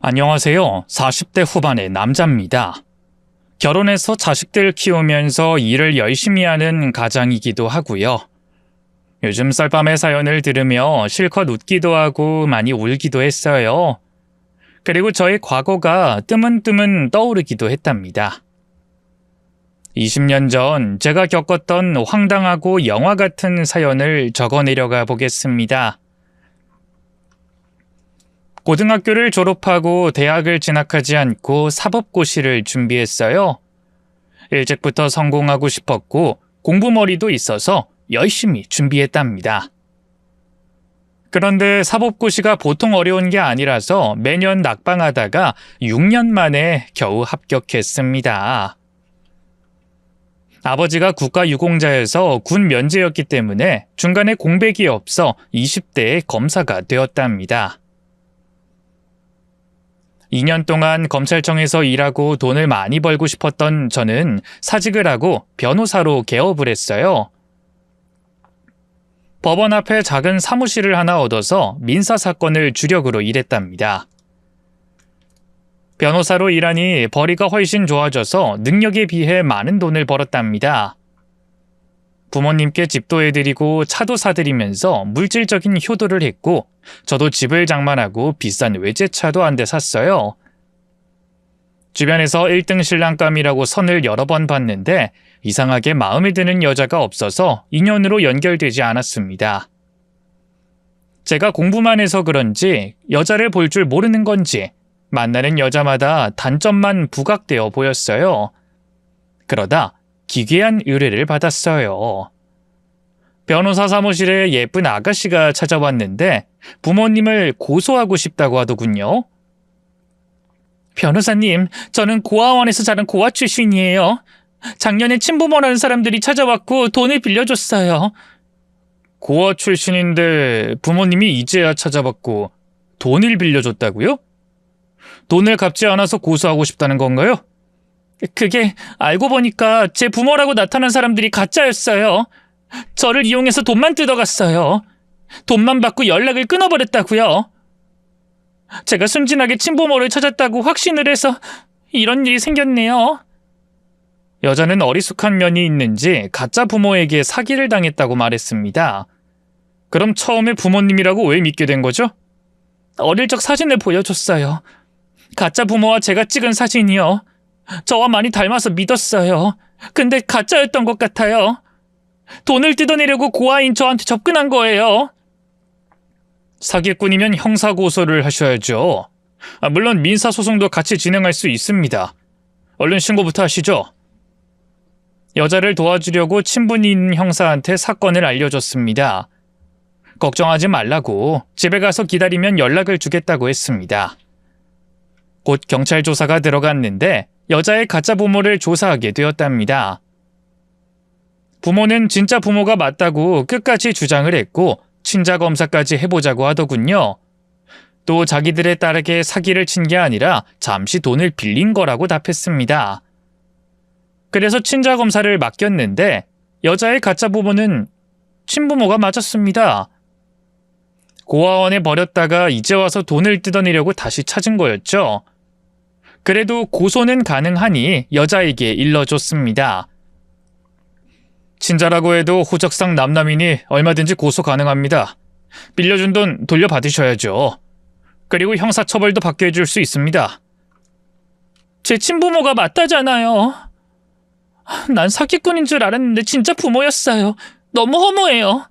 안녕하세요. 40대 후반의 남자입니다. 결혼해서 자식들 키우면서 일을 열심히 하는 가장이기도 하고요. 요즘 썰밤의 사연을 들으며 실컷 웃기도 하고 많이 울기도 했어요. 그리고 저의 과거가 뜨문뜨문 떠오르기도 했답니다. 20년 전 제가 겪었던 황당하고 영화 같은 사연을 적어내려가 보겠습니다. 고등학교를 졸업하고 대학을 진학하지 않고 사법고시를 준비했어요. 일찍부터 성공하고 싶었고 공부머리도 있어서 열심히 준비했답니다. 그런데 사법고시가 보통 어려운 게 아니라서 매년 낙방하다가 6년 만에 겨우 합격했습니다. 아버지가 국가유공자여서 군 면제였기 때문에 중간에 공백이 없어 20대에 검사가 되었답니다. 2년 동안 검찰청에서 일하고 돈을 많이 벌고 싶었던 저는 사직을 하고 변호사로 개업을 했어요. 법원 앞에 작은 사무실을 하나 얻어서 민사사건을 주력으로 일했답니다. 변호사로 일하니 벌이가 훨씬 좋아져서 능력에 비해 많은 돈을 벌었답니다. 부모님께 집도 해드리고 차도 사드리면서 물질적인 효도를 했고 저도 집을 장만하고 비싼 외제차도 한 대 샀어요. 주변에서 1등 신랑감이라고 선을 여러 번 봤는데 이상하게 마음에 드는 여자가 없어서 인연으로 연결되지 않았습니다. 제가 공부만 해서 그런지 여자를 볼 줄 모르는 건지 만나는 여자마다 단점만 부각되어 보였어요. 그러다 기괴한 의뢰를 받았어요. 변호사 사무실에 예쁜 아가씨가 찾아왔는데 부모님을 고소하고 싶다고 하더군요. 변호사님, 저는 고아원에서 자란 고아 출신이에요. 작년에 친부모라는 사람들이 찾아왔고 돈을 빌려줬어요. 고아 출신인데 부모님이 이제야 찾아왔고 돈을 빌려줬다고요? 돈을 갚지 않아서 고소하고 싶다는 건가요? 그게 알고 보니까 제 부모라고 나타난 사람들이 가짜였어요. 저를 이용해서 돈만 뜯어갔어요. 돈만 받고 연락을 끊어버렸다고요. 제가 순진하게 친부모를 찾았다고 확신을 해서 이런 일이 생겼네요. 여자는 어리숙한 면이 있는지 가짜 부모에게 사기를 당했다고 말했습니다. 그럼 처음에 부모님이라고 왜 믿게 된 거죠? 어릴 적 사진을 보여줬어요. 가짜 부모와 제가 찍은 사진이요. 저와 많이 닮아서 믿었어요. 근데 가짜였던 것 같아요. 돈을 뜯어내려고 고아인 저한테 접근한 거예요. 사기꾼이면 형사고소를 하셔야죠. 물론 민사소송도 같이 진행할 수 있습니다. 얼른 신고부터 하시죠. 여자를 도와주려고 친분이 있는 형사한테 사건을 알려줬습니다. 걱정하지 말라고 집에 가서 기다리면 연락을 주겠다고 했습니다. 곧 경찰 조사가 들어갔는데 여자의 가짜 부모를 조사하게 되었답니다. 부모는 진짜 부모가 맞다고 끝까지 주장을 했고 친자 검사까지 해보자고 하더군요. 또 자기들의 딸에게 사기를 친 게 아니라 잠시 돈을 빌린 거라고 답했습니다. 그래서 친자 검사를 맡겼는데 여자의 가짜 부모는 친부모가 맞았습니다. 고아원에 버렸다가 이제 와서 돈을 뜯어내려고 다시 찾은 거였죠. 그래도 고소는 가능하니 여자에게 일러줬습니다. 친자라고 해도 호적상 남남이니 얼마든지 고소 가능합니다. 빌려준 돈 돌려받으셔야죠. 그리고 형사처벌도 받게 해줄 수 있습니다. 제 친부모가 맞다잖아요. 난 사기꾼인 줄 알았는데 진짜 부모였어요. 너무 허무해요.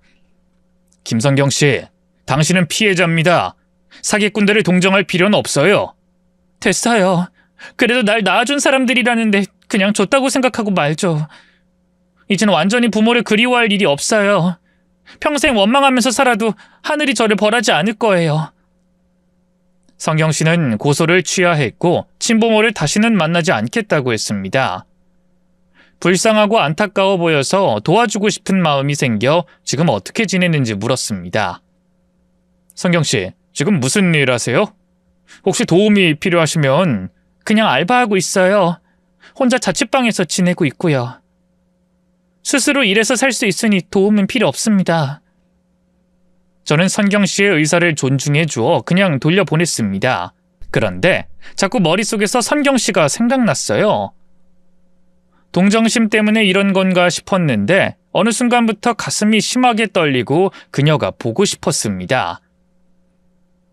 김성경 씨, 당신은 피해자입니다. 사기꾼들을 동정할 필요는 없어요. 됐어요. 그래도 날 낳아준 사람들이라는데 그냥 줬다고 생각하고 말죠. 이젠 완전히 부모를 그리워할 일이 없어요. 평생 원망하면서 살아도 하늘이 저를 벌하지 않을 거예요. 성경 씨는 고소를 취하했고 친부모를 다시는 만나지 않겠다고 했습니다. 불쌍하고 안타까워 보여서 도와주고 싶은 마음이 생겨 지금 어떻게 지내는지 물었습니다. 성경 씨, 지금 무슨 일 하세요? 혹시 도움이 필요하시면 그냥 알바하고 있어요. 혼자 자취방에서 지내고 있고요. 스스로 일해서 살 수 있으니 도움은 필요 없습니다. 저는 선경 씨의 의사를 존중해 주어 그냥 돌려보냈습니다. 그런데 자꾸 머릿속에서 선경 씨가 생각났어요. 동정심 때문에 이런 건가 싶었는데 어느 순간부터 가슴이 심하게 떨리고 그녀가 보고 싶었습니다.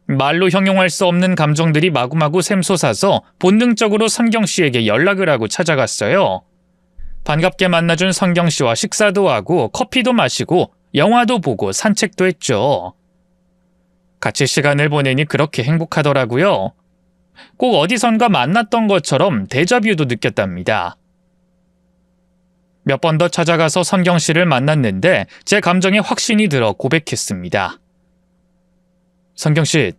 말로 형용할 수 없는 감정들이 마구마구 샘솟아서 본능적으로 선경 씨에게 연락을 하고 찾아갔어요. 반갑게 만나준 선경 씨와 식사도 하고 커피도 마시고 영화도 보고 산책도 했죠. 같이 시간을 보내니 그렇게 행복하더라고요. 꼭 어디선가 만났던 것처럼 데자뷰도 느꼈답니다. 몇 번 더 찾아가서 선경 씨를 만났는데 제 감정에 확신이 들어 고백했습니다. 선경 씨,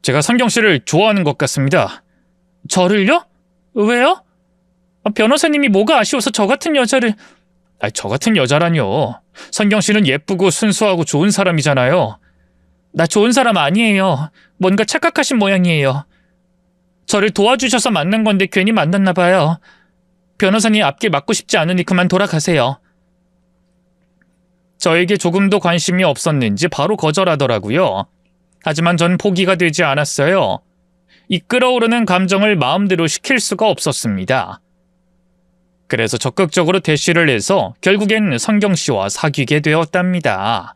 제가 선경 씨를 좋아하는 것 같습니다. 저를요? 왜요? 변호사님이 뭐가 아쉬워서 저 같은 여자를... 저 같은 여자라뇨. 선경 씨는 예쁘고 순수하고 좋은 사람이잖아요. 나 좋은 사람 아니에요. 뭔가 착각하신 모양이에요. 저를 도와주셔서 만난 건데 괜히 만났나 봐요. 변호사님 앞길 막고 싶지 않으니 그만 돌아가세요. 저에게 조금도 관심이 없었는지 바로 거절하더라고요. 하지만 전 포기가 되지 않았어요. 이 끓어오르는 감정을 마음대로 식힐 수가 없었습니다. 그래서 적극적으로 대시를 해서 결국엔 선경 씨와 사귀게 되었답니다.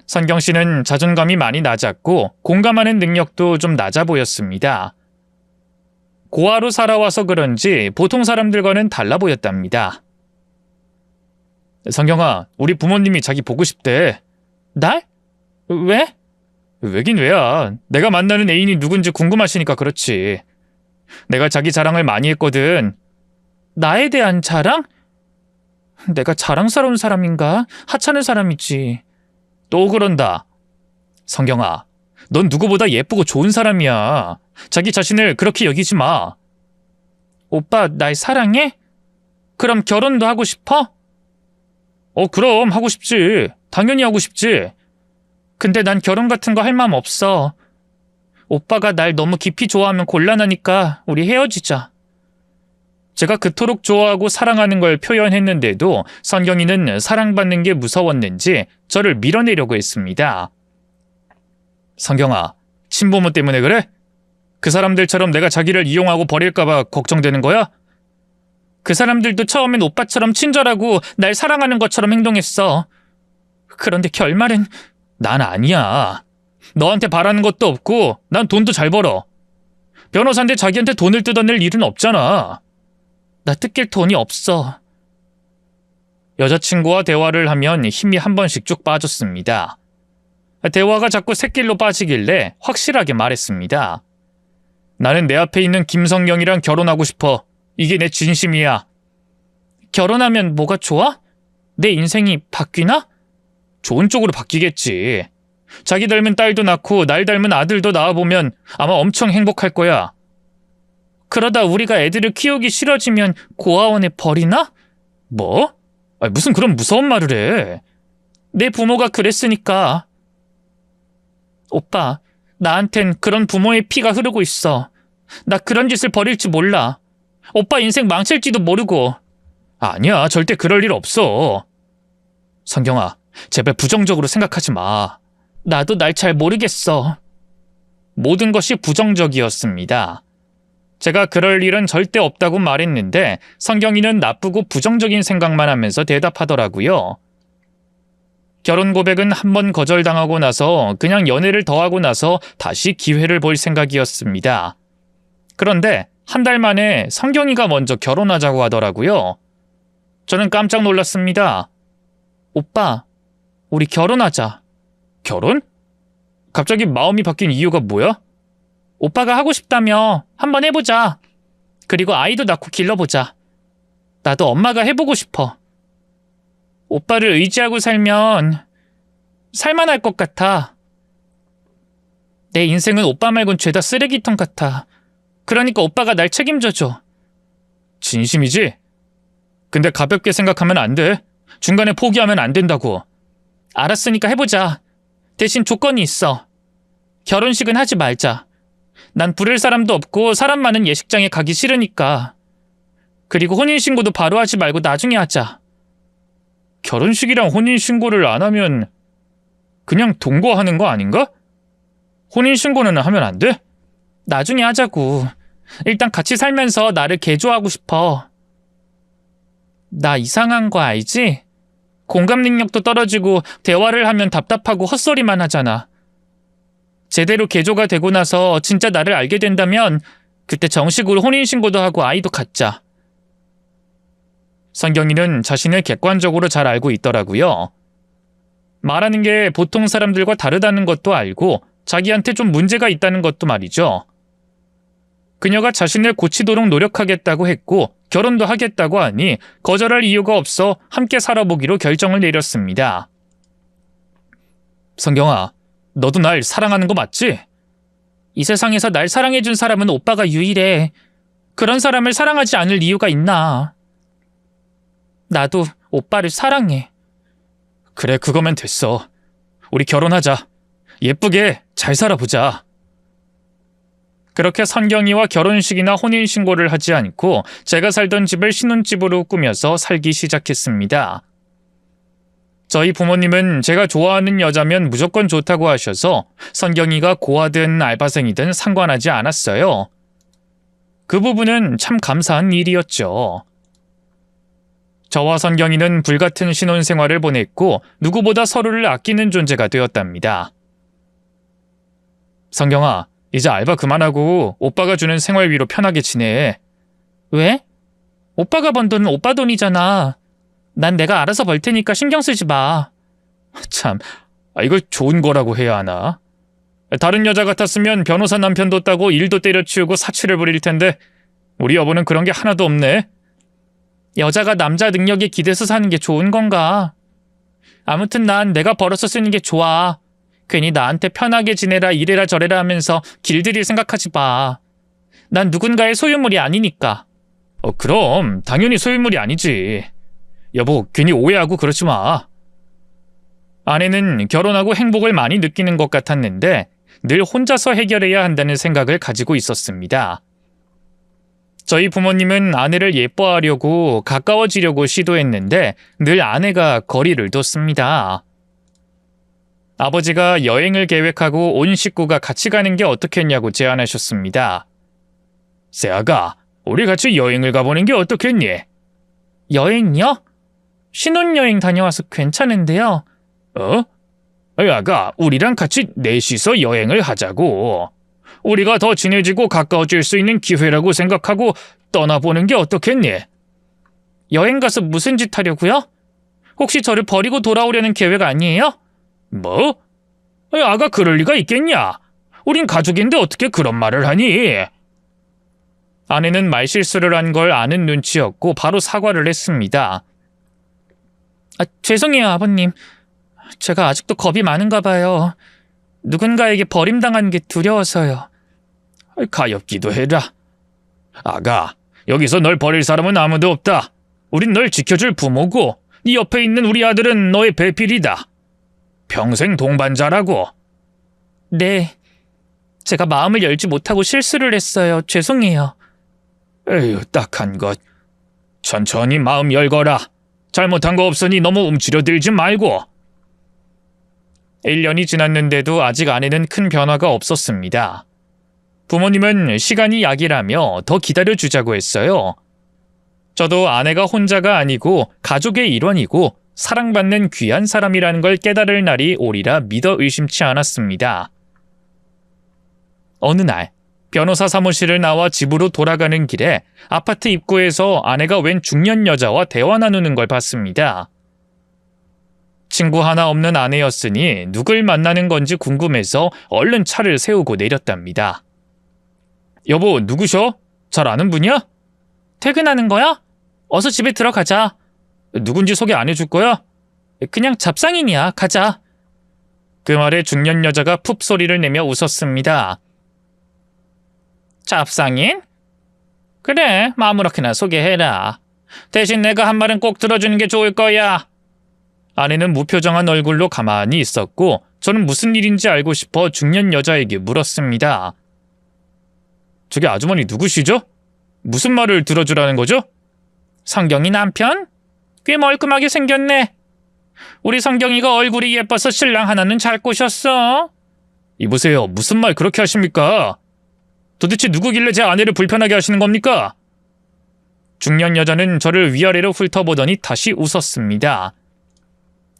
선경 씨는 자존감이 많이 낮았고 공감하는 능력도 좀 낮아 보였습니다. 고아로 살아와서 그런지 보통 사람들과는 달라 보였답니다. 선경아, 우리 부모님이 자기 보고 싶대. 날? 왜? 왜긴 왜야. 내가 만나는 애인이 누군지 궁금하시니까 그렇지. 내가 자기 자랑을 많이 했거든. 나에 대한 자랑? 내가 자랑스러운 사람인가? 하찮은 사람이지. 또 그런다. 성경아, 넌 누구보다 예쁘고 좋은 사람이야. 자기 자신을 그렇게 여기지 마. 오빠, 날 사랑해? 그럼 결혼도 하고 싶어? 그럼 하고 싶지. 당연히 하고 싶지. 근데 난 결혼 같은 거 할 마음 없어. 오빠가 날 너무 깊이 좋아하면 곤란하니까 우리 헤어지자. 제가 그토록 좋아하고 사랑하는 걸 표현했는데도 선경이는 사랑받는 게 무서웠는지 저를 밀어내려고 했습니다. 선경아, 친부모 때문에 그래? 그 사람들처럼 내가 자기를 이용하고 버릴까봐 걱정되는 거야? 그 사람들도 처음엔 오빠처럼 친절하고 날 사랑하는 것처럼 행동했어. 그런데 결말은 난 아니야. 너한테 바라는 것도 없고 난 돈도 잘 벌어. 변호사인데 자기한테 돈을 뜯어낼 일은 없잖아. 나 뜯길 돈이 없어. 여자친구와 대화를 하면 힘이 한 번씩 쭉 빠졌습니다. 대화가 자꾸 샛길로 빠지길래 확실하게 말했습니다. 나는 내 앞에 있는 김성경이랑 결혼하고 싶어. 이게 내 진심이야. 결혼하면 뭐가 좋아? 내 인생이 바뀌나? 좋은 쪽으로 바뀌겠지. 자기 닮은 딸도 낳고 날 닮은 아들도 낳아보면 아마 엄청 행복할 거야. 그러다 우리가 애들을 키우기 싫어지면 고아원에 버리나? 뭐? 무슨 그런 무서운 말을 해. 내 부모가 그랬으니까. 오빠, 나한텐 그런 부모의 피가 흐르고 있어. 나 그런 짓을 벌일지 몰라. 오빠 인생 망칠지도 모르고. 아니야, 절대 그럴 일 없어. 성경아, 제발 부정적으로 생각하지 마. 나도 날 잘 모르겠어. 모든 것이 부정적이었습니다. 제가 그럴 일은 절대 없다고 말했는데 성경이는 나쁘고 부정적인 생각만 하면서 대답하더라고요. 결혼 고백은 한 번 거절당하고 나서 그냥 연애를 더 하고 나서 다시 기회를 볼 생각이었습니다. 그런데 한 달 만에 성경이가 먼저 결혼하자고 하더라고요. 저는 깜짝 놀랐습니다. 오빠, 우리 결혼하자. 결혼? 갑자기 마음이 바뀐 이유가 뭐야? 오빠가 하고 싶다며 한번 해보자. 그리고 아이도 낳고 길러보자. 나도 엄마가 해보고 싶어. 오빠를 의지하고 살면 살만할 것 같아. 내 인생은 오빠 말곤 죄다 쓰레기통 같아. 그러니까 오빠가 날 책임져줘. 진심이지? 근데 가볍게 생각하면 안 돼. 중간에 포기하면 안 된다고. 알았으니까 해보자. 대신 조건이 있어. 결혼식은 하지 말자. 난 부를 사람도 없고 사람 많은 예식장에 가기 싫으니까. 그리고 혼인신고도 바로 하지 말고 나중에 하자. 결혼식이랑 혼인신고를 안 하면 그냥 동거하는 거 아닌가? 혼인신고는 하면 안 돼? 나중에 하자고. 일단 같이 살면서 나를 개조하고 싶어. 나 이상한 거 알지? 공감 능력도 떨어지고 대화를 하면 답답하고 헛소리만 하잖아. 제대로 개조가 되고 나서 진짜 나를 알게 된다면 그때 정식으로 혼인신고도 하고 아이도 갖자. 성경이는 자신을 객관적으로 잘 알고 있더라고요. 말하는 게 보통 사람들과 다르다는 것도 알고 자기한테 좀 문제가 있다는 것도 말이죠. 그녀가 자신을 고치도록 노력하겠다고 했고 결혼도 하겠다고 하니 거절할 이유가 없어 함께 살아보기로 결정을 내렸습니다. 성경아, 너도 날 사랑하는 거 맞지? 이 세상에서 날 사랑해준 사람은 오빠가 유일해. 그런 사람을 사랑하지 않을 이유가 있나? 나도 오빠를 사랑해. 그래, 그거면 됐어. 우리 결혼하자. 예쁘게 잘 살아보자. 그렇게 선경이와 결혼식이나 혼인신고를 하지 않고 제가 살던 집을 신혼집으로 꾸며서 살기 시작했습니다. 저희 부모님은 제가 좋아하는 여자면 무조건 좋다고 하셔서 선경이가 고아든 알바생이든 상관하지 않았어요. 그 부분은 참 감사한 일이었죠. 저와 선경이는 불같은 신혼생활을 보냈고 누구보다 서로를 아끼는 존재가 되었답니다. 성경아, 이제 알바 그만하고 오빠가 주는 생활비로 편하게 지내. 왜? 오빠가 번 돈은 오빠 돈이잖아. 난 내가 알아서 벌 테니까 신경 쓰지 마. 참, 이걸 좋은 거라고 해야 하나? 다른 여자 같았으면 변호사 남편 뒀다고 일도 때려치우고 사치를 부릴 텐데 우리 여보는 그런 게 하나도 없네. 여자가 남자 능력에 기대서 사는 게 좋은 건가? 아무튼 난 내가 벌어서 쓰는 게 좋아. 괜히 나한테 편하게 지내라 이래라 저래라 하면서 길들일 생각하지 마. 난 누군가의 소유물이 아니니까. 그럼 당연히 소유물이 아니지. 여보, 괜히 오해하고 그러지 마. 아내는 결혼하고 행복을 많이 느끼는 것 같았는데 늘 혼자서 해결해야 한다는 생각을 가지고 있었습니다. 저희 부모님은 아내를 예뻐하려고 가까워지려고 시도했는데 늘 아내가 거리를 뒀습니다. 아버지가 여행을 계획하고 온 식구가 같이 가는 게 어떻겠냐고 제안하셨습니다. 세아가, 우리 같이 여행을 가보는 게 어떻겠니? 여행이요? 신혼여행 다녀와서 괜찮은데요. 아가, 우리랑 같이 넷이서 여행을 하자고. 우리가 더 친해지고 가까워질 수 있는 기회라고 생각하고 떠나보는 게 어떻겠니? 여행 가서 무슨 짓 하려고요? 혹시 저를 버리고 돌아오려는 계획 아니에요? 뭐? 아가 그럴 리가 있겠냐? 우린 가족인데 어떻게 그런 말을 하니? 아내는 말실수를 한 걸 아는 눈치였고 바로 사과를 했습니다. 죄송해요, 아버님. 제가 아직도 겁이 많은가 봐요. 누군가에게 버림당하는 게 두려워서요. 가엾기도 해라. 아가, 여기서 널 버릴 사람은 아무도 없다. 우린 널 지켜줄 부모고 네 옆에 있는 우리 아들은 너의 배필이다. 평생 동반자라고. 네, 제가 마음을 열지 못하고 실수를 했어요. 죄송해요. 에휴, 딱한 것. 천천히 마음 열거라. 잘못한 거 없으니 너무 움츠려들지 말고. 1년이 지났는데도 아직 아내는 큰 변화가 없었습니다. 부모님은 시간이 약이라며 더 기다려주자고 했어요. 저도 아내가 혼자가 아니고 가족의 일원이고 사랑받는 귀한 사람이라는 걸 깨달을 날이 오리라 믿어 의심치 않았습니다. 어느 날 변호사 사무실을 나와 집으로 돌아가는 길에 아파트 입구에서 아내가 웬 중년 여자와 대화 나누는 걸 봤습니다. 친구 하나 없는 아내였으니 누굴 만나는 건지 궁금해서 얼른 차를 세우고 내렸답니다. 여보, 누구셔? 잘 아는 분이야? 퇴근하는 거야? 어서 집에 들어가자. 누군지 소개 안 해줄 거야? 그냥 잡상인이야. 가자. 그 말에 중년 여자가 푹 소리를 내며 웃었습니다. 잡상인? 그래, 아무렇게나 소개해라. 대신 내가 한 말은 꼭 들어주는 게 좋을 거야. 아내는 무표정한 얼굴로 가만히 있었고 저는 무슨 일인지 알고 싶어 중년 여자에게 물었습니다. 저기 아주머니 누구시죠? 무슨 말을 들어주라는 거죠? 성경이 남편? 꽤 멀끔하게 생겼네. 우리 성경이가 얼굴이 예뻐서 신랑 하나는 잘 꼬셨어. 이보세요. 무슨 말 그렇게 하십니까? 도대체 누구길래 제 아내를 불편하게 하시는 겁니까? 중년 여자는 저를 위아래로 훑어보더니 다시 웃었습니다.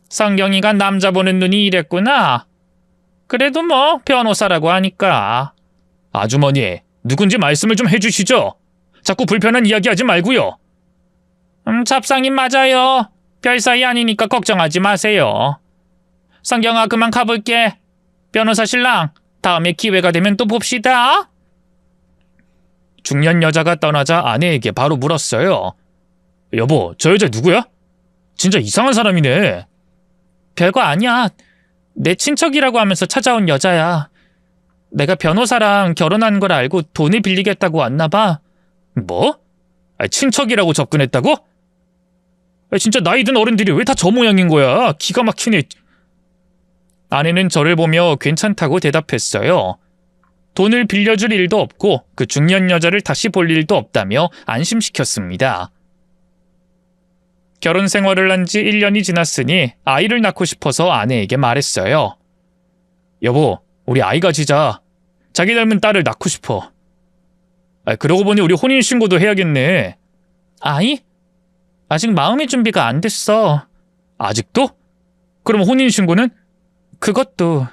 성경이가 남자 보는 눈이 이랬구나. 그래도 뭐 변호사라고 하니까. 아주머니, 누군지 말씀을 좀 해주시죠. 자꾸 불편한 이야기 하지 말고요. 잡상인 맞아요. 별 사이 아니니까 걱정하지 마세요. 성경아, 그만 가볼게. 변호사 신랑, 다음에 기회가 되면 또 봅시다. 중년 여자가 떠나자 아내에게 바로 물었어요. 여보, 저 여자 누구야? 진짜 이상한 사람이네. 별거 아니야. 내 친척이라고 하면서 찾아온 여자야. 내가 변호사랑 결혼한 걸 알고 돈을 빌리겠다고 왔나 봐. 뭐? 친척이라고 접근했다고? 진짜 나이 든 어른들이 왜 다 저 모양인 거야? 기가 막히네. 아내는 저를 보며 괜찮다고 대답했어요. 돈을 빌려줄 일도 없고 그 중년 여자를 다시 볼 일도 없다며 안심시켰습니다. 결혼 생활을 한 지 1년이 지났으니 아이를 낳고 싶어서 아내에게 말했어요. 여보, 우리 아이 가지자. 자기 닮은 딸을 낳고 싶어. 그러고 보니 우리 혼인신고도 해야겠네. 아이? 아직 마음의 준비가 안 됐어. 아직도? 그럼 혼인신고는? 그것도.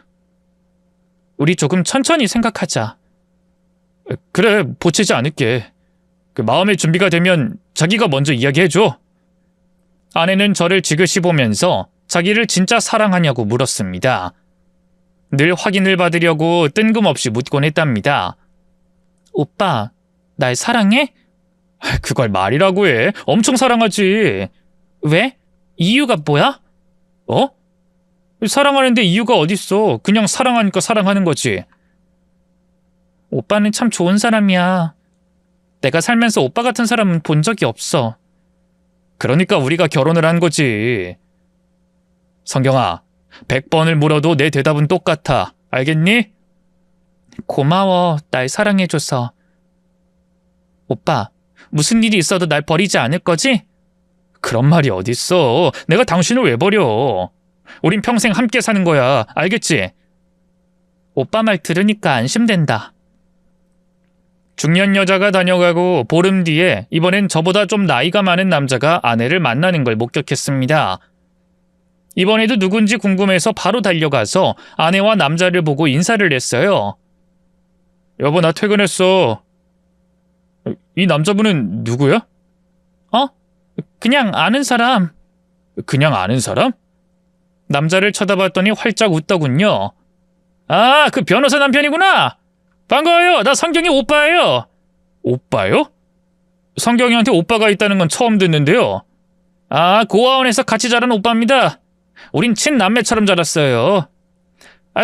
우리 조금 천천히 생각하자. 그래, 보채지 않을게. 그 마음의 준비가 되면 자기가 먼저 이야기해줘. 아내는 저를 지그시 보면서 자기를 진짜 사랑하냐고 물었습니다. 늘 확인을 받으려고 뜬금없이 묻곤 했답니다. 오빠, 날 사랑해? 그걸 말이라고 해. 엄청 사랑하지. 왜? 이유가 뭐야? 사랑하는데 이유가 어딨어. 그냥 사랑하니까 사랑하는 거지. 오빠는 참 좋은 사람이야. 내가 살면서 오빠 같은 사람은 본 적이 없어. 그러니까 우리가 결혼을 한 거지. 성경아, 100번을 물어도 내 대답은 똑같아. 알겠니? 고마워, 날 사랑해줘서. 오빠, 무슨 일이 있어도 날 버리지 않을 거지? 그런 말이 어딨어. 내가 당신을 왜 버려. 우린 평생 함께 사는 거야. 알겠지? 오빠 말 들으니까 안심된다. 중년 여자가 다녀가고 보름 뒤에 이번엔 저보다 좀 나이가 많은 남자가 아내를 만나는 걸 목격했습니다. 이번에도 누군지 궁금해서 바로 달려가서 아내와 남자를 보고 인사를 했어요. 여보, 나 퇴근했어. 이 남자분은 누구야? 그냥 아는 사람. 그냥 아는 사람? 남자를 쳐다봤더니 활짝 웃더군요. 아, 그 변호사 남편이구나. 반가워요. 나 성경이 오빠예요. 오빠요? 성경이한테 오빠가 있다는 건 처음 듣는데요. 아, 고아원에서 같이 자란 오빠입니다. 우린 친남매처럼 자랐어요.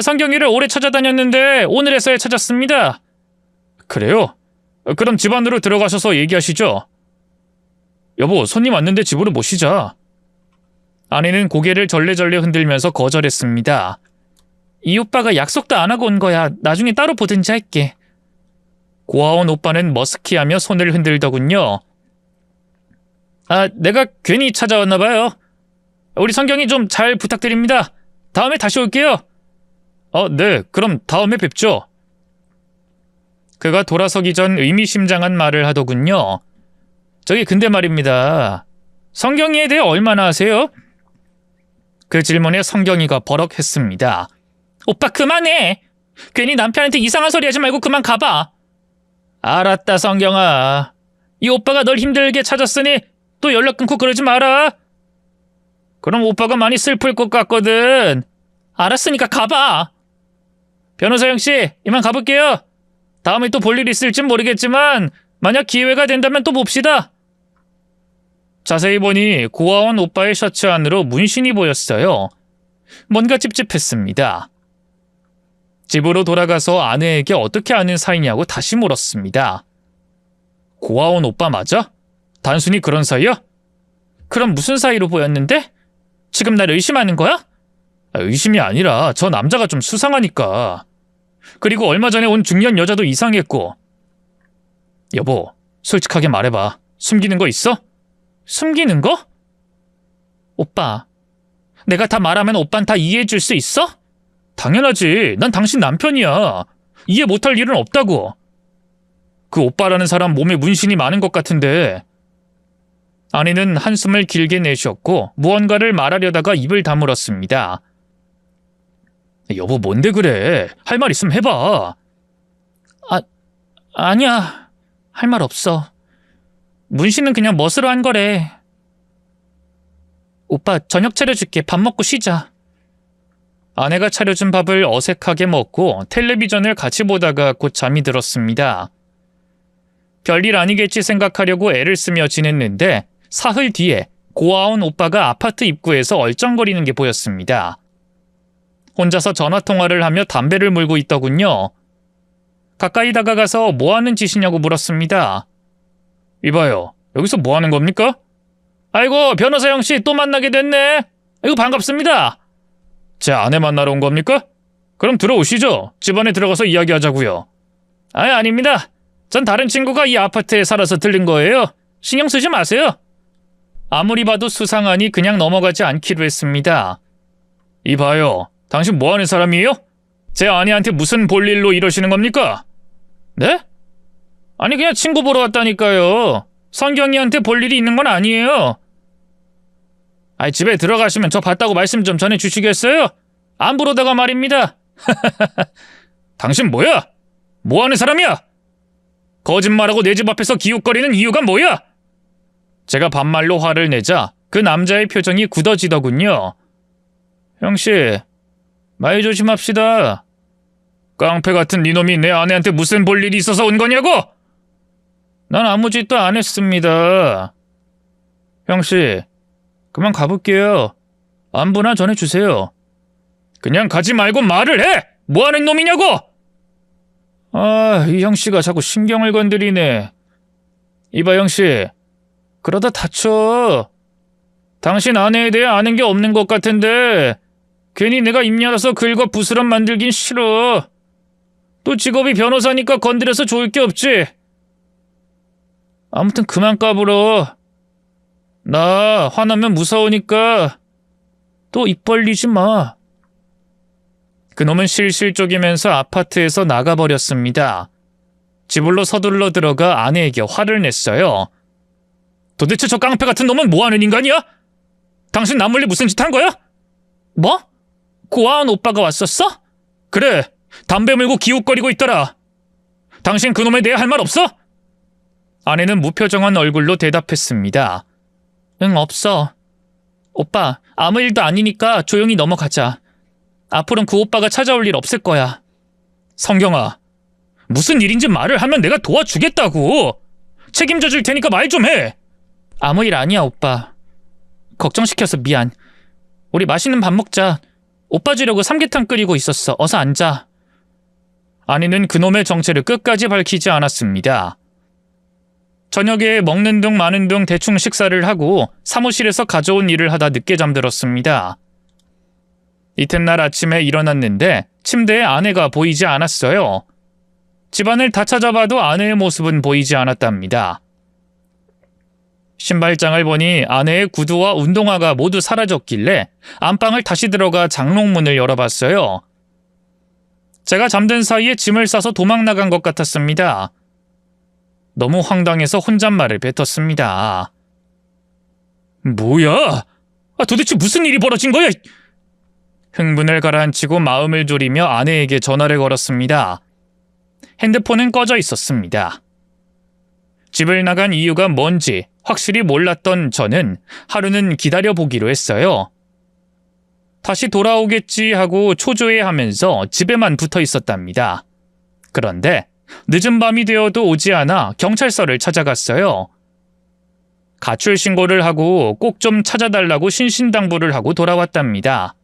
성경이를 오래 찾아다녔는데 오늘에서야 찾았습니다. 그래요? 그럼 집 안으로 들어가셔서 얘기하시죠. 여보, 손님 왔는데 집으로 모시자. 아내는 고개를 절레절레 흔들면서 거절했습니다. 이 오빠가 약속도 안 하고 온 거야. 나중에 따로 보든지 할게. 고아원 오빠는 머스키하며 손을 흔들더군요. 내가 괜히 찾아왔나 봐요. 우리 성경이 좀 잘 부탁드립니다. 다음에 다시 올게요. 네, 그럼 다음에 뵙죠. 그가 돌아서기 전 의미심장한 말을 하더군요. 저기 근데 말입니다. 성경이에 대해 얼마나 아세요? 그 질문에 성경이가 버럭했습니다. 오빠 그만해. 괜히 남편한테 이상한 소리 하지 말고 그만 가봐. 알았다, 성경아. 이 오빠가 널 힘들게 찾았으니 또 연락 끊고 그러지 마라. 그럼 오빠가 많이 슬플 것 같거든. 알았으니까 가봐. 변호사 형씨, 이만 가볼게요. 다음에 또 볼 일 있을진 모르겠지만 만약 기회가 된다면 또 봅시다. 자세히 보니 고아원 오빠의 셔츠 안으로 문신이 보였어요. 뭔가 찝찝했습니다. 집으로 돌아가서 아내에게 어떻게 아는 사이냐고 다시 물었습니다. 고아원 오빠 맞아? 단순히 그런 사이야? 그럼 무슨 사이로 보였는데? 지금 날 의심하는 거야? 의심이 아니라 저 남자가 좀 수상하니까. 그리고 얼마 전에 온 중년 여자도 이상했고. 여보, 솔직하게 말해봐. 숨기는 거 있어? 숨기는 거? 오빠, 내가 다 말하면 오빤 다 이해해 줄 수 있어? 당연하지. 난 당신 남편이야. 이해 못할 일은 없다고. 그 오빠라는 사람 몸에 문신이 많은 것 같은데. 아내는 한숨을 길게 내쉬었고 무언가를 말하려다가 입을 다물었습니다. 여보, 뭔데 그래? 할 말 있으면 해봐. 아니야. 할 말 없어. 문신은 그냥 멋으로 한 거래. 오빠, 저녁 차려줄게. 밥 먹고 쉬자. 아내가 차려준 밥을 어색하게 먹고 텔레비전을 같이 보다가 곧 잠이 들었습니다. 별일 아니겠지 생각하려고 애를 쓰며 지냈는데 사흘 뒤에 고아원 오빠가 아파트 입구에서 얼쩡거리는 게 보였습니다. 혼자서 전화통화를 하며 담배를 물고 있더군요. 가까이 다가가서 뭐하는 짓이냐고 물었습니다. 이봐요, 여기서 뭐하는 겁니까? 아이고, 변호사 형씨 또 만나게 됐네. 이거 반갑습니다. 제 아내 만나러 온 겁니까? 그럼 들어오시죠. 집 안에 들어가서 이야기하자고요. 아닙니다. 전 다른 친구가 이 아파트에 살아서 들른 거예요. 신경 쓰지 마세요. 아무리 봐도 수상하니 그냥 넘어가지 않기로 했습니다. 이봐요, 당신 뭐하는 사람이에요? 제 아내한테 무슨 볼일로 이러시는 겁니까? 네? 아니, 그냥 친구 보러 왔다니까요. 성경이한테 볼 일이 있는 건 아니에요. 집에 들어가시면 저 봤다고 말씀 좀 전해주시겠어요? 안 부르다가 말입니다. 당신 뭐야? 뭐하는 사람이야? 거짓말하고 내 집 앞에서 기웃거리는 이유가 뭐야? 제가 반말로 화를 내자 그 남자의 표정이 굳어지더군요. 형씨, 말 조심합시다. 깡패 같은 니놈이 내 아내한테 무슨 볼 일이 있어서 온 거냐고? 난 아무 짓도 안 했습니다. 형씨, 그만 가볼게요. 안부나 전해주세요. 그냥 가지 말고 말을 해! 뭐하는 놈이냐고! 이 형씨가 자꾸 신경을 건드리네. 이봐, 형씨, 그러다 다쳐. 당신 아내에 대해 아는 게 없는 것 같은데 괜히 내가 입 열어서 긁어 부스럼 만들긴 싫어. 또 직업이 변호사니까 건드려서 좋을 게 없지. 아무튼 그만 까불어. 나 화나면 무서우니까 또 입 벌리지 마. 그놈은 실실 쪼기면서 아파트에서 나가버렸습니다. 집으로 서둘러 들어가 아내에게 화를 냈어요. 도대체 저 깡패 같은 놈은 뭐하는 인간이야? 당신 남 몰래 무슨 짓 한 거야? 뭐? 고아원 오빠가 왔었어? 그래, 담배 물고 기웃거리고 있더라. 당신 그놈에 대해 할 말 없어? 아내는 무표정한 얼굴로 대답했습니다. 응, 없어. 오빠, 아무 일도 아니니까 조용히 넘어가자. 앞으로는 그 오빠가 찾아올 일 없을 거야. 성경아, 무슨 일인지 말을 하면 내가 도와주겠다고. 책임져 줄 테니까 말 좀 해. 아무 일 아니야, 오빠. 걱정시켜서 미안. 우리 맛있는 밥 먹자. 오빠 주려고 삼계탕 끓이고 있었어. 어서 앉아. 아내는 그놈의 정체를 끝까지 밝히지 않았습니다. 저녁에 먹는 둥 마는 둥 대충 식사를 하고 사무실에서 가져온 일을 하다 늦게 잠들었습니다. 이튿날 아침에 일어났는데 침대에 아내가 보이지 않았어요. 집안을 다 찾아봐도 아내의 모습은 보이지 않았답니다. 신발장을 보니 아내의 구두와 운동화가 모두 사라졌길래 안방을 다시 들어가 장롱문을 열어봤어요. 제가 잠든 사이에 짐을 싸서 도망 나간 것 같았습니다. 너무 황당해서 혼잣말을 뱉었습니다. 뭐야? 도대체 무슨 일이 벌어진 거야? 흥분을 가라앉히고 마음을 졸이며 아내에게 전화를 걸었습니다. 핸드폰은 꺼져 있었습니다. 집을 나간 이유가 뭔지 확실히 몰랐던 저는 하루는 기다려보기로 했어요. 다시 돌아오겠지 하고 초조해하면서 집에만 붙어 있었답니다. 그런데 늦은 밤이 되어도 오지 않아 경찰서를 찾아갔어요. 가출 신고를 하고 꼭 좀 찾아달라고 신신당부를 하고 돌아왔답니다.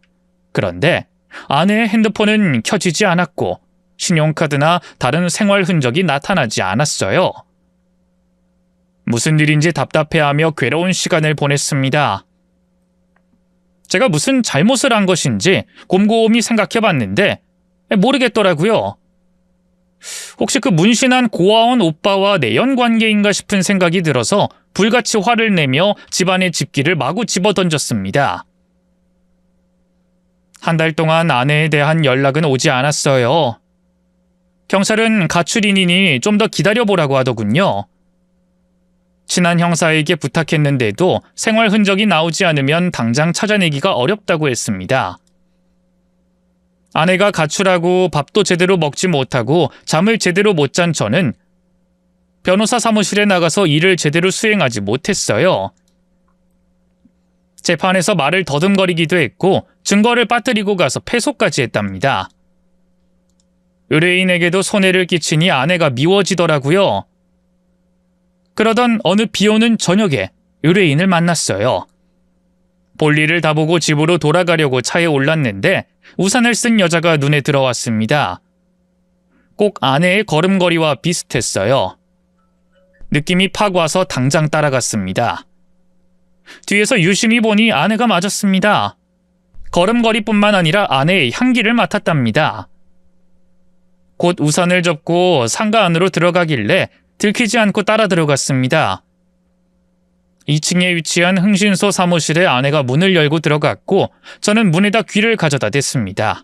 그런데 아내의 핸드폰은 켜지지 않았고 신용카드나 다른 생활 흔적이 나타나지 않았어요. 무슨 일인지 답답해하며 괴로운 시간을 보냈습니다. 제가 무슨 잘못을 한 것인지 곰곰이 생각해봤는데 모르겠더라고요. 혹시 그 문신한 고아원 오빠와 내연관계인가 싶은 생각이 들어서 불같이 화를 내며 집안의 집기를 마구 집어던졌습니다. 한 달 동안 아내에 대한 연락은 오지 않았어요. 경찰은 가출인이니 좀 더 기다려보라고 하더군요. 친한 형사에게 부탁했는데도 생활 흔적이 나오지 않으면 당장 찾아내기가 어렵다고 했습니다. 아내가 가출하고 밥도 제대로 먹지 못하고 잠을 제대로 못 잔 저는 변호사 사무실에 나가서 일을 제대로 수행하지 못했어요. 재판에서 말을 더듬거리기도 했고 증거를 빠뜨리고 가서 패소까지 했답니다. 의뢰인에게도 손해를 끼치니 아내가 미워지더라고요. 그러던 어느 비오는 저녁에 의뢰인을 만났어요. 볼일을 다 보고 집으로 돌아가려고 차에 올랐는데 우산을 쓴 여자가 눈에 들어왔습니다. 꼭 아내의 걸음걸이와 비슷했어요. 느낌이 팍 와서 당장 따라갔습니다. 뒤에서 유심히 보니 아내가 맞았습니다. 걸음걸이뿐만 아니라 아내의 향기를 맡았답니다. 곧 우산을 접고 상가 안으로 들어가길래 들키지 않고 따라 들어갔습니다. 2층에 위치한 흥신소 사무실에 아내가 문을 열고 들어갔고 저는 문에다 귀를 가져다 댔습니다.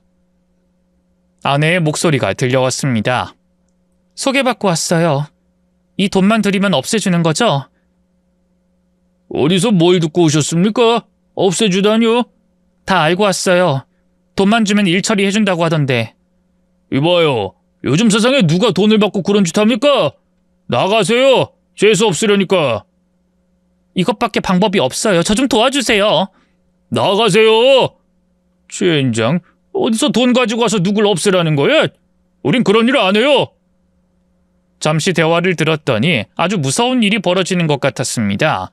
아내의 목소리가 들려왔습니다. 소개받고 왔어요. 이 돈만 드리면 없애주는 거죠? 어디서 뭘 듣고 오셨습니까? 없애주다뇨? 다 알고 왔어요. 돈만 주면 일 처리해준다고 하던데. 이봐요. 요즘 세상에 누가 돈을 받고 그런 짓 합니까? 나가세요. 재수 없으려니까. 이것밖에 방법이 없어요. 저 좀 도와주세요. 나가세요. 젠장. 어디서 돈 가지고 와서 누굴 없애라는 거야? 우린 그런 일 안 해요. 잠시 대화를 들었더니 아주 무서운 일이 벌어지는 것 같았습니다.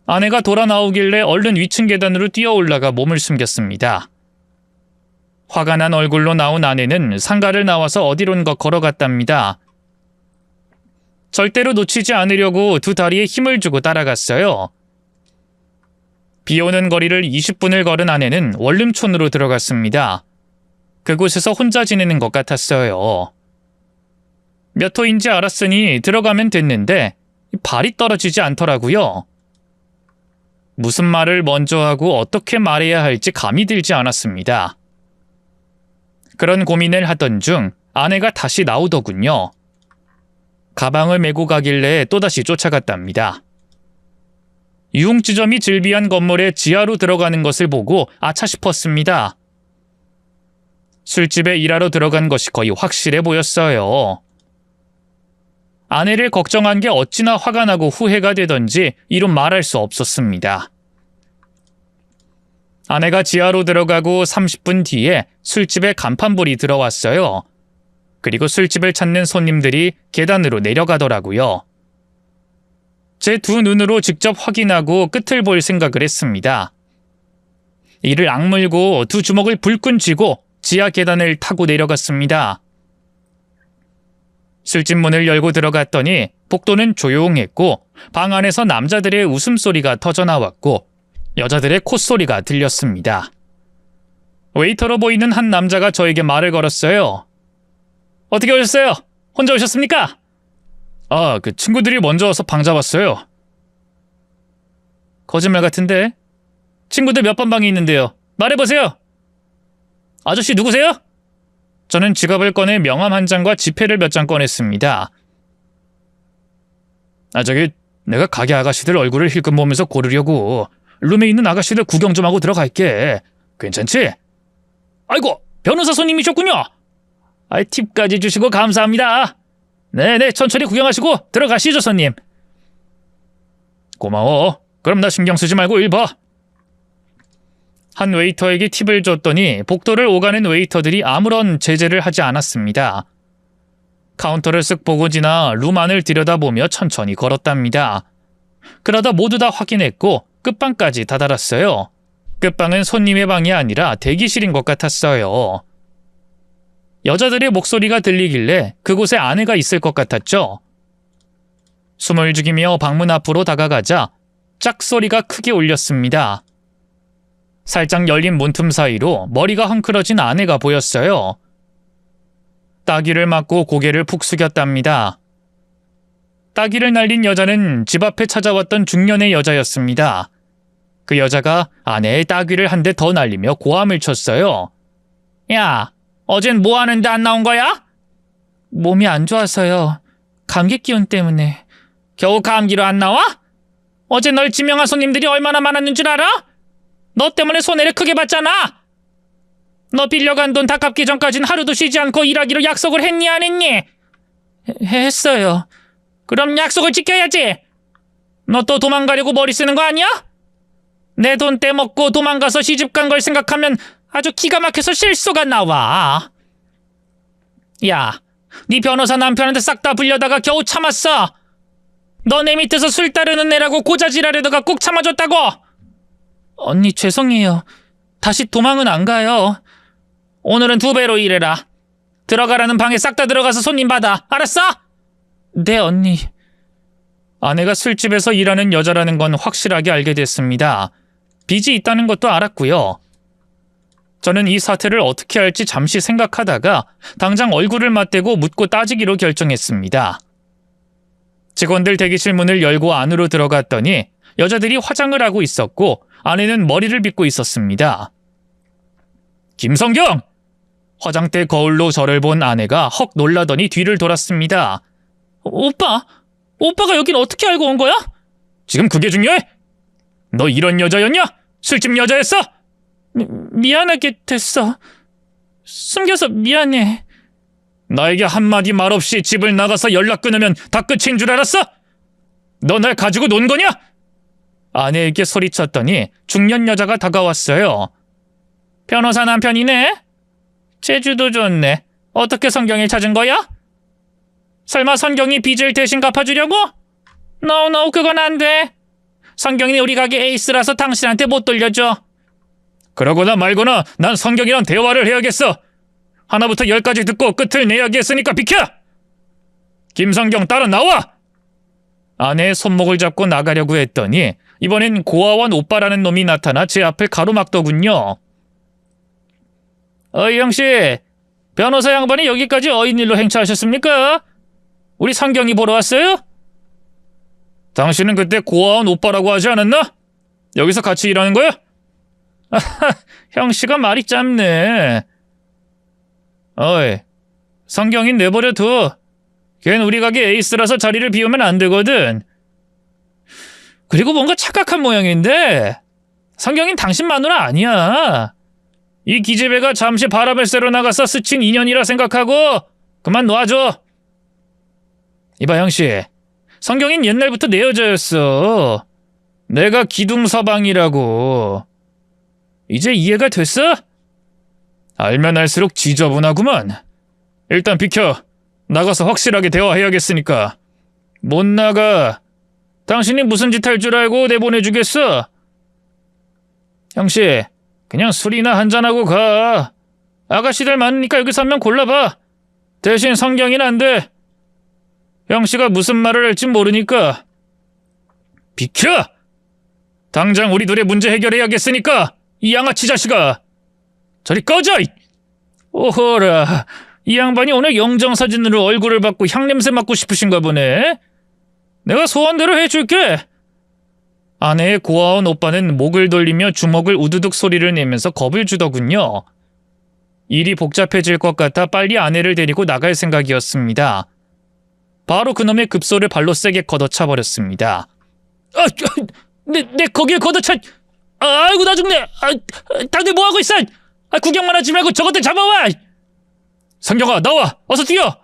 아내가 돌아 나오길래 얼른 위층 계단으로 뛰어 올라가 몸을 숨겼습니다. 화가 난 얼굴로 나온 아내는 상가를 나와서 어디론가 걸어갔답니다. 절대로 놓치지 않으려고 두 다리에 힘을 주고 따라갔어요. 비 오는 거리를 20분을 걸은 아내는 원룸촌으로 들어갔습니다. 그곳에서 혼자 지내는 것 같았어요. 몇 호인지 알았으니 들어가면 됐는데 발이 떨어지지 않더라고요. 무슨 말을 먼저 하고 어떻게 말해야 할지 감이 들지 않았습니다. 그런 고민을 하던 중 아내가 다시 나오더군요. 가방을 메고 가길래 또다시 쫓아갔답니다. 유흥지점이 즐비한 건물에 지하로 들어가는 것을 보고 아차 싶었습니다. 술집에 일하러 들어간 것이 거의 확실해 보였어요. 아내를 걱정한 게 어찌나 화가 나고 후회가 되던지 이루 말할 수 없었습니다. 아내가 지하로 들어가고 30분 뒤에 술집에 간판불이 들어왔어요. 그리고 술집을 찾는 손님들이 계단으로 내려가더라고요. 제 두 눈으로 직접 확인하고 끝을 볼 생각을 했습니다. 이를 악물고 두 주먹을 불끈 쥐고 지하 계단을 타고 내려갔습니다. 술집 문을 열고 들어갔더니 복도는 조용했고 방 안에서 남자들의 웃음소리가 터져나왔고 여자들의 콧소리가 들렸습니다. 웨이터로 보이는 한 남자가 저에게 말을 걸었어요. 어떻게 오셨어요? 혼자 오셨습니까? 친구들이 먼저 와서 방 잡았어요. 거짓말 같은데? 친구들 몇 번 방에 있는데요. 말해보세요. 아저씨 누구세요? 저는 지갑을 꺼내 명함 한 장과 지폐를 몇 장 꺼냈습니다. 내가 가게 아가씨들 얼굴을 힐끔 보면서 고르려고 룸에 있는 아가씨들 구경 좀 하고 들어갈게. 괜찮지? 아이고, 변호사 손님이셨군요. 팁까지 주시고 감사합니다. 네네, 천천히 구경하시고 들어가시죠, 손님. 고마워. 그럼 나 신경 쓰지 말고 일 봐. 한 웨이터에게 팁을 줬더니 복도를 오가는 웨이터들이 아무런 제재를 하지 않았습니다. 카운터를 쓱 보고 지나 룸 안을 들여다보며 천천히 걸었답니다. 그러다 모두 다 확인했고 끝방까지 다다랐어요. 끝방은 손님의 방이 아니라 대기실인 것 같았어요. 여자들의 목소리가 들리길래 그곳에 아내가 있을 것 같았죠. 숨을 죽이며 방문 앞으로 다가가자 짝소리가 크게 울렸습니다. 살짝 열린 문틈 사이로 머리가 헝클어진 아내가 보였어요. 따귀를 맞고 고개를 푹 숙였답니다. 따귀를 날린 여자는 집 앞에 찾아왔던 중년의 여자였습니다. 그 여자가 아내의 따귀를 한 대 더 날리며 고함을 쳤어요. 야, 어젠 뭐 하는데 안 나온 거야? 몸이 안 좋아서요. 감기 기운 때문에. 겨우 감기로 안 나와? 어제 널 지명한 손님들이 얼마나 많았는 줄 알아? 너 때문에 손해를 크게 봤잖아. 너 빌려간 돈 다 갚기 전까진 하루도 쉬지 않고 일하기로 약속을 했니 안 했니? 했어요. 그럼 약속을 지켜야지. 너 또 도망가려고 머리 쓰는 거 아니야? 내 돈 떼먹고 도망가서 시집 간 걸 생각하면 아주 기가 막혀서 실수가 나와. 야, 네 변호사 남편한테 싹 다 불려다가 겨우 참았어. 너 내 밑에서 술 따르는 애라고 고자질하려다가 꼭 참아줬다고. 언니 죄송해요. 다시 도망은 안 가요. 오늘은 2배로 일해라. 들어가라는 방에 싹 다 들어가서 손님 받아. 알았어? 네, 언니. 아내가 술집에서 일하는 여자라는 건 확실하게 알게 됐습니다. 빚이 있다는 것도 알았고요. 저는 이 사태를 어떻게 할지 잠시 생각하다가 당장 얼굴을 맞대고 묻고 따지기로 결정했습니다. 직원들 대기실 문을 열고 안으로 들어갔더니 여자들이 화장을 하고 있었고 아내는 머리를 빗고 있었습니다. 김성경! 화장대 거울로 저를 본 아내가 헉 놀라더니 뒤를 돌았습니다. 오빠가 여긴 어떻게 알고 온 거야? 지금 그게 중요해? 너 이런 여자였냐? 술집 여자였어? 미안하게 됐어. 숨겨서 미안해. 나에게 한마디 말 없이 집을 나가서 연락 끊으면 다 끝인 줄 알았어? 너 날 가지고 논 거냐? 아내에게 소리쳤더니 중년 여자가 다가왔어요. 변호사 남편이네? 제주도 좋네. 어떻게 성경을 찾은 거야? 설마 성경이 빚을 대신 갚아주려고? No, 그건 안 돼. 성경이 우리 가게 에이스라서 당신한테 못 돌려줘. 그러거나 말거나 난 성경이랑 대화를 해야겠어. 하나부터 10까지 듣고 끝을 내야겠으니까 비켜! 김성경 따라 나와! 아내의 손목을 잡고 나가려고 했더니 이번엔 고아원 오빠라는 놈이 나타나 제 앞을 가로막더군요. 어이 형씨, 변호사 양반이 여기까지 어인일로 행차하셨습니까? 우리 성경이 보러 왔어요? 당신은 그때 고아원 오빠라고 하지 않았나? 여기서 같이 일하는 거야? 아하, 형씨가 말이 짧네. 어이, 성경이 내버려둬. 걘 우리 가게 에이스라서 자리를 비우면 안 되거든. 그리고 뭔가 착각한 모양인데 성경인 당신 마누라 아니야. 이 기집애가 잠시 바람을 쐬러 나가서 스친 인연이라 생각하고 그만 놔줘. 이봐 형씨, 성경인 옛날부터 내 여자였어. 내가 기둥서방이라고. 이제 이해가 됐어? 알면 알수록 지저분하구만. 일단 비켜. 나가서 확실하게 대화해야겠으니까. 못 나가. 당신이 무슨 짓 할 줄 알고 내보내주겠어? 형씨, 그냥 술이나 한잔하고 가. 아가씨들 많으니까 여기서 한 명 골라봐. 대신 성경이는 안 돼. 형씨가 무슨 말을 할지 모르니까. 비켜! 당장 우리 둘의 문제 해결해야겠으니까 이 양아치 자식아. 저리 꺼져! 오호라, 이 양반이 오늘 영정사진으로 얼굴을 받고 향냄새 맡고 싶으신가 보네. 내가 소원대로 해줄게. 아내의 고아원 오빠는 목을 돌리며 주먹을 우두둑 소리를 내면서 겁을 주더군요. 일이 복잡해질 것 같아 빨리 아내를 데리고 나갈 생각이었습니다. 바로 그놈의 급소를 발로 세게 걷어차버렸습니다. 내 거기에 걷어차... 아이고 나 죽네. 다들 뭐하고 있어? 구경만 하지 말고 저것들 잡아와. 성경아 나와. 어서 뛰어.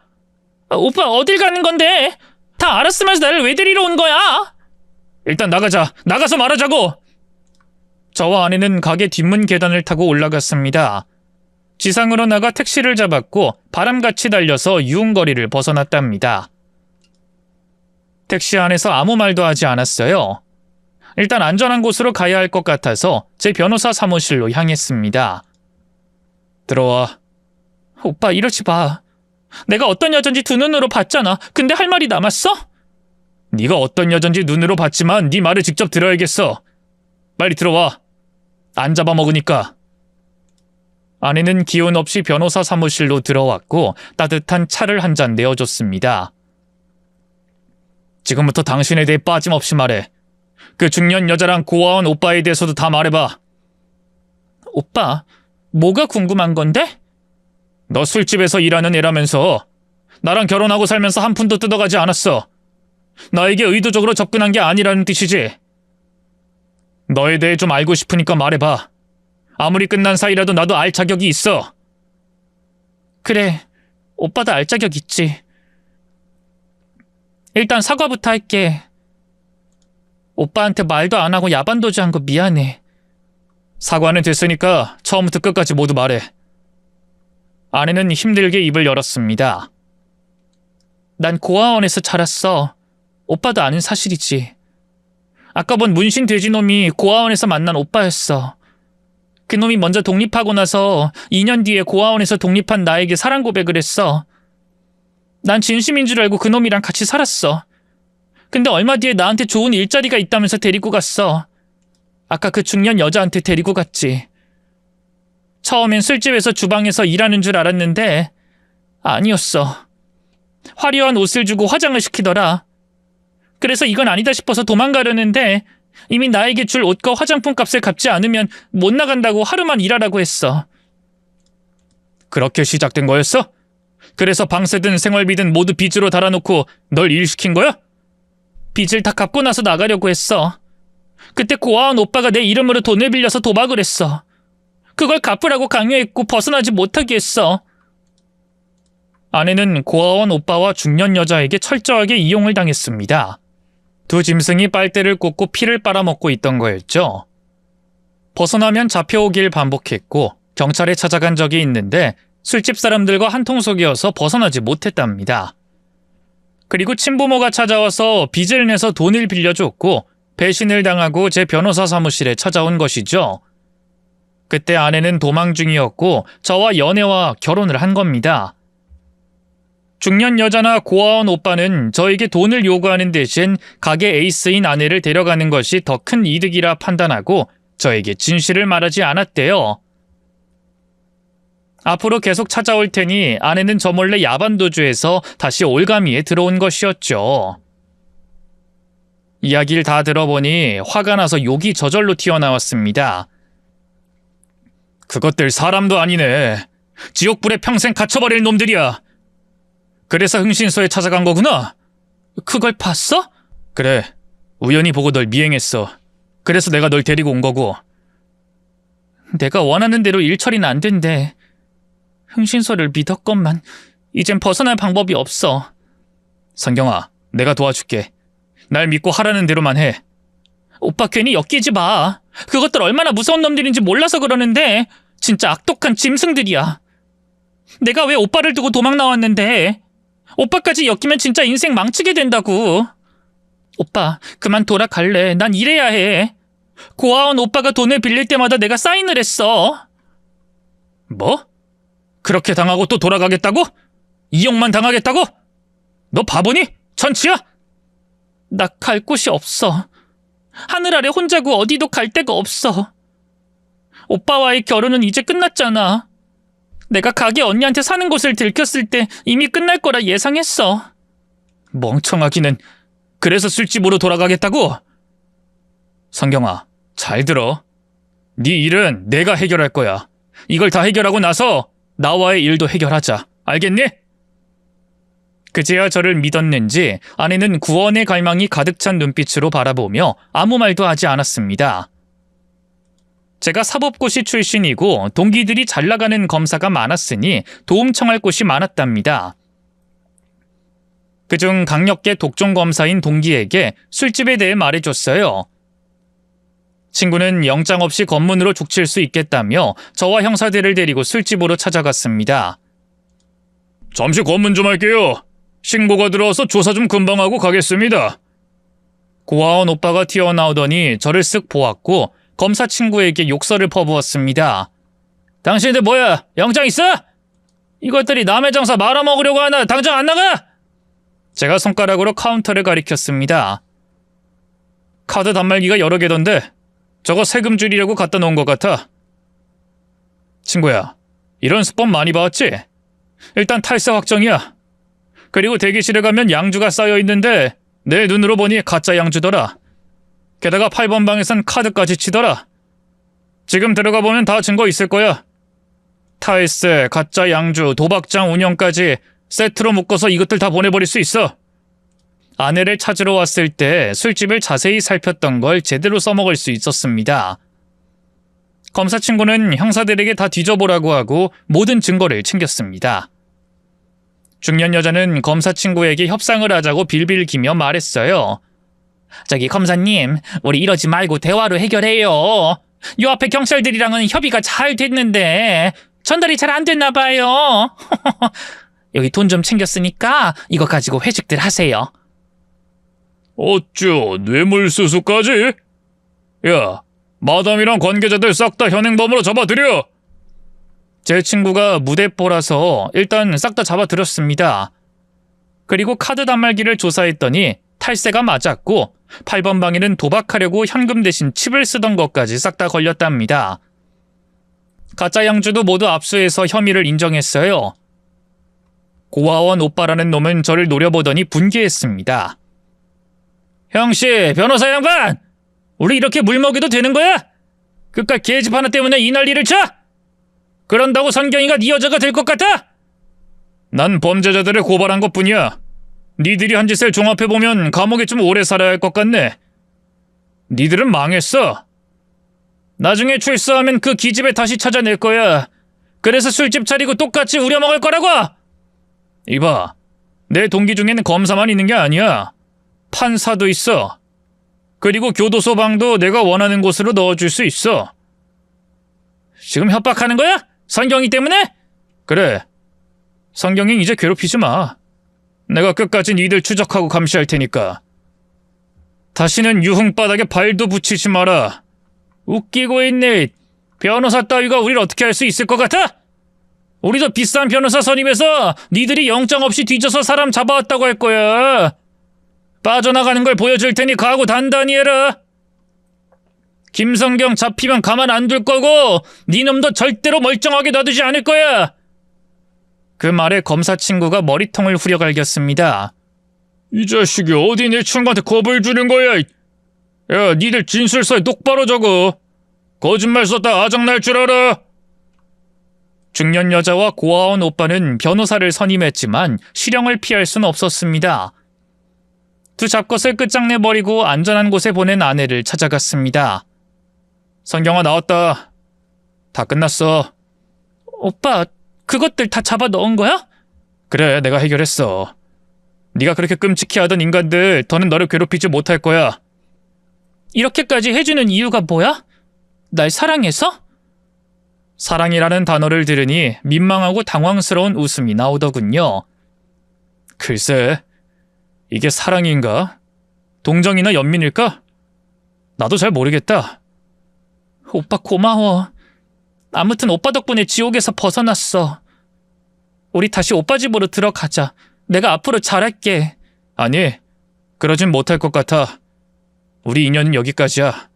오빠 어딜 가는 건데? 다 알았으면서 나를 왜 데리러 온 거야? 일단 나가자. 나가서 말하자고. 저와 아내는 가게 뒷문 계단을 타고 올라갔습니다. 지상으로 나가 택시를 잡았고 바람같이 달려서 유흥거리를 벗어났답니다. 택시 안에서 아무 말도 하지 않았어요. 일단 안전한 곳으로 가야 할 것 같아서 제 변호사 사무실로 향했습니다. 들어와. 오빠 이러지 마. 내가 어떤 여잔지 두 눈으로 봤잖아. 근데 할 말이 남았어? 네가 어떤 여잔지 눈으로 봤지만 네 말을 직접 들어야겠어. 빨리 들어와. 안 잡아먹으니까. 아내는 기운 없이 변호사 사무실로 들어왔고 따뜻한 차를 한 잔 내어줬습니다. 지금부터 당신에 대해 빠짐없이 말해. 그 중년 여자랑 고아원 오빠에 대해서도 다 말해봐. 오빠, 뭐가 궁금한 건데? 너 술집에서 일하는 애라면서 나랑 결혼하고 살면서 한 푼도 뜯어가지 않았어. 나에게 의도적으로 접근한 게 아니라는 뜻이지. 너에 대해 좀 알고 싶으니까 말해봐. 아무리 끝난 사이라도 나도 알 자격이 있어. 그래, 오빠도 알 자격 있지. 일단 사과부터 할게. 오빠한테 말도 안 하고 야반도주한 거 미안해. 사과는 됐으니까 처음부터 끝까지 모두 말해. 아내는 힘들게 입을 열었습니다. 난 고아원에서 자랐어. 오빠도 아는 사실이지. 아까 본 문신 돼지놈이 고아원에서 만난 오빠였어. 그놈이 먼저 독립하고 나서 2년 뒤에 고아원에서 독립한 나에게 사랑 고백을 했어. 난 진심인 줄 알고 그놈이랑 같이 살았어. 근데 얼마 뒤에 나한테 좋은 일자리가 있다면서 데리고 갔어. 아까 그 중년 여자한테 데리고 갔지. 처음엔 술집에서 주방에서 일하는 줄 알았는데 아니었어. 화려한 옷을 주고 화장을 시키더라. 그래서 이건 아니다 싶어서 도망가려는데 이미 나에게 줄 옷과 화장품 값을 갚지 않으면 못 나간다고 하루만 일하라고 했어. 그렇게 시작된 거였어? 그래서 방세든 생활비든 모두 빚으로 달아놓고 널 일시킨 거야? 빚을 다 갚고 나서 나가려고 했어. 그때 고아원 오빠가 내 이름으로 돈을 빌려서 도박을 했어. 그걸 갚으라고 강요했고 벗어나지 못하게 했어. 아내는 고아원 오빠와 중년 여자에게 철저하게 이용을 당했습니다. 두 짐승이 빨대를 꽂고 피를 빨아먹고 있던 거였죠. 벗어나면 잡혀오길 반복했고 경찰에 찾아간 적이 있는데 술집 사람들과 한통속이어서 벗어나지 못했답니다. 그리고 친부모가 찾아와서 빚을 내서 돈을 빌려줬고 배신을 당하고 제 변호사 사무실에 찾아온 것이죠. 그때 아내는 도망 중이었고 저와 연애와 결혼을 한 겁니다. 중년 여자나 고아원 오빠는 저에게 돈을 요구하는 대신 가게 에이스인 아내를 데려가는 것이 더 큰 이득이라 판단하고 저에게 진실을 말하지 않았대요. 앞으로 계속 찾아올 테니 아내는 저 몰래 야반도주에서 다시 올가미에 들어온 것이었죠. 이야기를 다 들어보니 화가 나서 욕이 저절로 튀어나왔습니다. 그것들 사람도 아니네. 지옥불에 평생 갇혀버릴 놈들이야. 그래서 흥신소에 찾아간 거구나. 그걸 봤어? 그래. 우연히 보고 널 미행했어. 그래서 내가 널 데리고 온 거고. 내가 원하는 대로 일 처리는 안 된대. 흥신소를 믿었건만 이젠 벗어날 방법이 없어. 성경아, 내가 도와줄게. 날 믿고 하라는 대로만 해. 오빠 괜히 엮이지 마. 그것들 얼마나 무서운 놈들인지 몰라서 그러는데 진짜 악독한 짐승들이야. 내가 왜 오빠를 두고 도망 나왔는데 오빠까지 엮이면 진짜 인생 망치게 된다고. 오빠 그만 돌아갈래. 난 일해야 해. 고아원 오빠가 돈을 빌릴 때마다 내가 사인을 했어. 뭐? 그렇게 당하고 또 돌아가겠다고? 이용만 당하겠다고? 너 바보니? 천치야? 나 갈 곳이 없어. 하늘 아래 혼자고 어디도 갈 데가 없어. 오빠와의 결혼은 이제 끝났잖아. 내가 가게 언니한테 사는 곳을 들켰을 때 이미 끝날 거라 예상했어. 멍청하기는. 그래서 술집으로 돌아가겠다고? 성경아, 잘 들어. 네 일은 내가 해결할 거야. 이걸 다 해결하고 나서 나와의 일도 해결하자. 알겠니? 그제야 저를 믿었는지 아내는 구원의 갈망이 가득 찬 눈빛으로 바라보며 아무 말도 하지 않았습니다. 제가 사법고시 출신이고 동기들이 잘 나가는 검사가 많았으니 도움 청할 곳이 많았답니다. 그중 강력계 독종검사인 동기에게 술집에 대해 말해줬어요. 친구는 영장 없이 검문으로 족칠 수 있겠다며 저와 형사들을 데리고 술집으로 찾아갔습니다. 잠시 검문 좀 할게요. 신고가 들어와서 조사 좀 금방 하고 가겠습니다. 고아원 오빠가 튀어나오더니 저를 쓱 보았고 검사 친구에게 욕설을 퍼부었습니다. 당신들 뭐야? 영장 있어? 이것들이 남의 장사 말아먹으려고 하나? 당장 안 나가! 제가 손가락으로 카운터를 가리켰습니다. 카드 단말기가 여러 개던데 저거 세금 줄이려고 갖다 놓은 것 같아. 친구야, 이런 수법 많이 봐왔지? 일단 탈세 확정이야. 그리고 대기실에 가면 양주가 쌓여있는데 내 눈으로 보니 가짜 양주더라. 게다가 8번 방에선 카드까지 치더라. 지금 들어가 보면 다 증거 있을 거야. 탈세, 가짜 양주, 도박장 운영까지 세트로 묶어서 이것들 다 보내버릴 수 있어. 아내를 찾으러 왔을 때 술집을 자세히 살폈던 걸 제대로 써먹을 수 있었습니다. 검사 친구는 형사들에게 다 뒤져보라고 하고 모든 증거를 챙겼습니다. 중년 여자는 검사 친구에게 협상을 하자고 빌빌 기며 말했어요. 저기 검사님, 우리 이러지 말고 대화로 해결해요. 요 앞에 경찰들이랑은 협의가 잘 됐는데 전달이 잘 안 됐나 봐요. 여기 돈 좀 챙겼으니까 이거 가지고 회식들 하세요. 어쭈, 뇌물수수까지? 야, 마담이랑 관계자들 싹 다 현행범으로 잡아들여! 제 친구가 무대뽀라서 일단 싹 다 잡아들였습니다. 그리고 카드 단말기를 조사했더니 탈세가 맞았고 8번 방에는 도박하려고 현금 대신 칩을 쓰던 것까지 싹 다 걸렸답니다. 가짜 양주도 모두 압수해서 혐의를 인정했어요. 고아원 오빠라는 놈은 저를 노려보더니 분개했습니다. 형씨, 변호사 양반! 우리 이렇게 물먹여도 되는 거야? 그깟 계집 하나 때문에 이 난리를 쳐? 그런다고 선경이가 네 여자가 될 것 같아? 난 범죄자들을 고발한 것뿐이야. 니들이 한 짓을 종합해보면 감옥에 좀 오래 살아야 할 것 같네. 니들은 망했어. 나중에 출소하면 그 기집애 다시 찾아낼 거야. 그래서 술집 차리고 똑같이 우려먹을 거라고! 이봐, 내 동기 중에는 검사만 있는 게 아니야. 판사도 있어. 그리고 교도소 방도 내가 원하는 곳으로 넣어줄 수 있어. 지금 협박하는 거야? 선경이 때문에? 그래. 선경이 이제 괴롭히지 마. 내가 끝까지 니들 추적하고 감시할 테니까. 다시는 유흥바닥에 발도 붙이지 마라. 웃기고 있네. 변호사 따위가 우릴 어떻게 할 수 있을 것 같아? 우리도 비싼 변호사 선임해서 니들이 영장 없이 뒤져서 사람 잡아왔다고 할 거야. 빠져나가는 걸 보여줄 테니 각오 단단히 해라. 김성경 잡히면 가만 안 둘 거고 네 놈도 절대로 멀쩡하게 놔두지 않을 거야. 그 말에 검사 친구가 머리통을 후려갈겼습니다. 이 자식이 어디 내 친구한테 겁을 주는 거야? 야, 니들 진술서에 똑바로 적어. 거짓말 썼다 아장날 줄 알아. 중년 여자와 고아원 오빠는 변호사를 선임했지만 실형을 피할 수는 없었습니다. 두 잡것을 끝장내버리고 안전한 곳에 보낸 아내를 찾아갔습니다. 성경아, 나왔다. 다 끝났어. 오빠, 그것들 다 잡아 넣은 거야? 그래, 내가 해결했어. 네가 그렇게 끔찍해 하던 인간들 더는 너를 괴롭히지 못할 거야. 이렇게까지 해주는 이유가 뭐야? 날 사랑해서? 사랑이라는 단어를 들으니 민망하고 당황스러운 웃음이 나오더군요. 글쎄, 이게 사랑인가? 동정이나 연민일까? 나도 잘 모르겠다. 오빠 고마워. 아무튼 오빠 덕분에 지옥에서 벗어났어. 우리 다시 오빠 집으로 들어가자. 내가 앞으로 잘할게. 아니, 그러진 못할 것 같아. 우리 인연은 여기까지야.